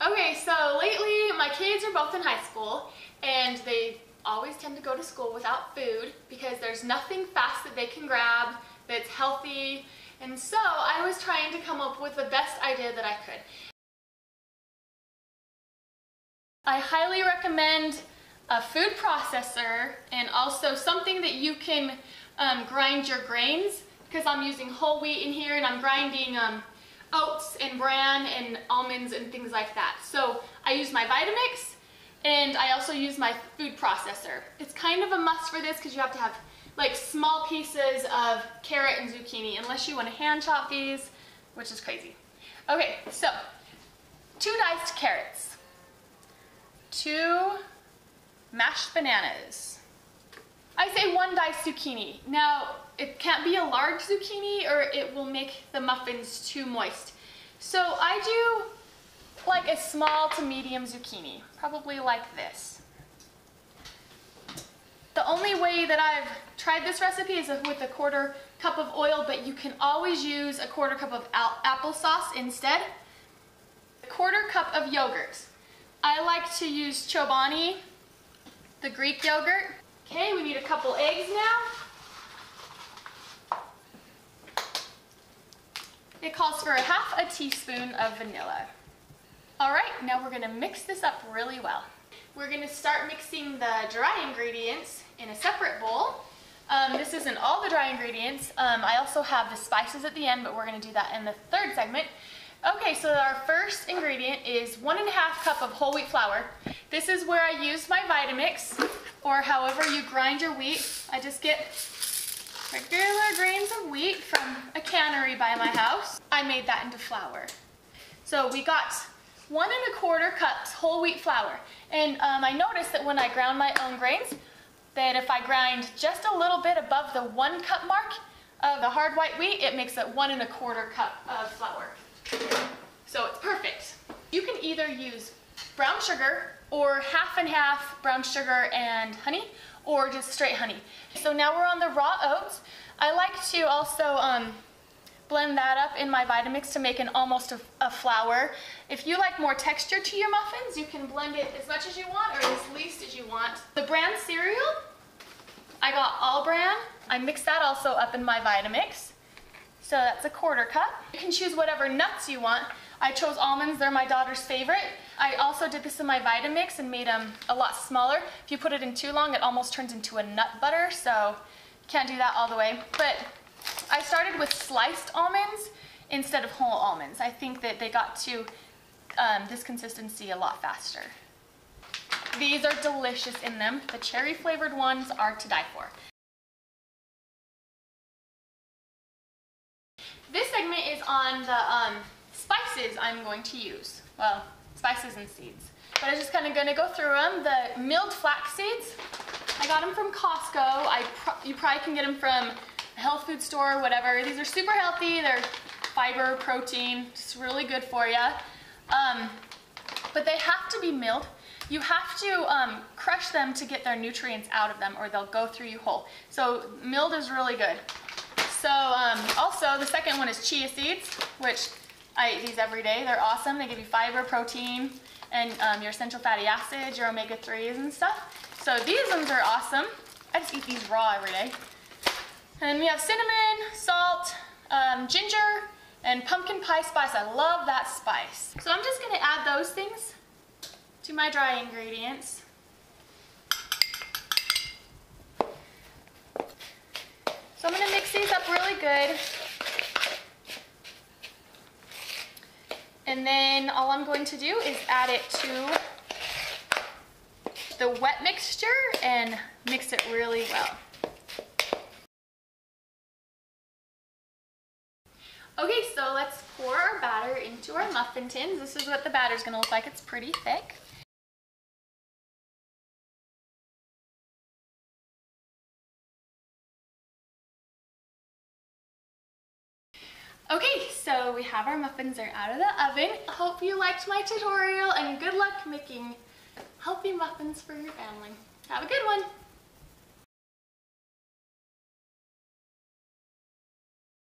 Okay, so lately my kids are both in high school and they always tend to go to school without food because there's nothing fast that they can grab that's healthy, and so I was trying to come up with the best idea that I could. I highly recommend a food processor and also something that you can grind your grains, because I'm using whole wheat in here and I'm grinding oats and bran and almonds and things like that. So I use my VitaMix and I also use my food processor. It's kind of a must for this because you have to have like small pieces of carrot and zucchini, unless you want to hand chop these, which is crazy. Okay, so 2 diced carrots, 2 mashed bananas. I say 1 diced zucchini. Now, it can't be a large zucchini or it will make the muffins too moist. So I do like a small to medium zucchini, probably like this. The only way that I've tried this recipe is with a 1/4 cup of oil, but you can always use a 1/4 cup of applesauce instead. A 1/4 cup of yogurt. I like to use Chobani, the Greek yogurt. Okay, we need a couple eggs now. It calls for 1/2 teaspoon of vanilla. All right, now we're gonna mix this up really well. We're gonna start mixing the dry ingredients in a separate bowl. This isn't all the dry ingredients. I also have the spices at the end, but we're gonna do that in the 3rd segment. Okay, so our first ingredient is 1½ cup of whole wheat flour. This is where I use my VitaMix, or however you grind your wheat. I just get regular grains of wheat from a cannery by my house. I made that into flour. So we got 1¼ cups whole wheat flour. And I noticed that when I ground my own grains, that if I grind just a little bit above the 1 cup mark of the hard white wheat, it makes it 1¼ cup of flour. So it's perfect. You can either use brown sugar or 1/2 brown sugar and honey, or just straight honey. So now we're on the raw oats. I like to also blend that up in my VitaMix to make almost a flour. If you like more texture to your muffins, you can blend it as much as you want or as least as you want. The bran cereal, I got all bran. I mixed that also up in my VitaMix. So that's a 1/4 cup. You can choose whatever nuts you want. I chose almonds, they're my daughter's favorite. I also did this in my VitaMix and made them a lot smaller. If you put it in too long, it almost turns into a nut butter, so you can't do that all the way. But I started with sliced almonds instead of whole almonds. I think that they got to this consistency a lot faster. These are delicious in them. The cherry flavored ones are to die for. This segment is on the spices I'm going to use. Well, spices and seeds. But I'm just kind of going to go through them. The milled flax seeds, I got them from Costco. You probably can get them from a health food store or whatever. These are super healthy. They're fiber, protein, just really good for you. But they have to be milled. You have to crush them to get their nutrients out of them or they'll go through you whole. So milled is really good. So also the second one is chia seeds, which I eat these every day. They're awesome. They give you fiber, protein, and your essential fatty acids, your omega-3s and stuff. So these ones are awesome. I just eat these raw every day. And we have cinnamon, salt, ginger, and pumpkin pie spice. I love that spice. So I'm just going to add those things to my dry ingredients. So I'm going to mix these up really good. And then all I'm going to do is add it to the wet mixture and mix it really well. Okay, so let's pour our batter into our muffin tins. This is what the batter's going to look like. It's pretty thick. Okay, so we have our muffins. They're out of the oven. Hope you liked my tutorial and good luck making healthy muffins for your family. Have a good one.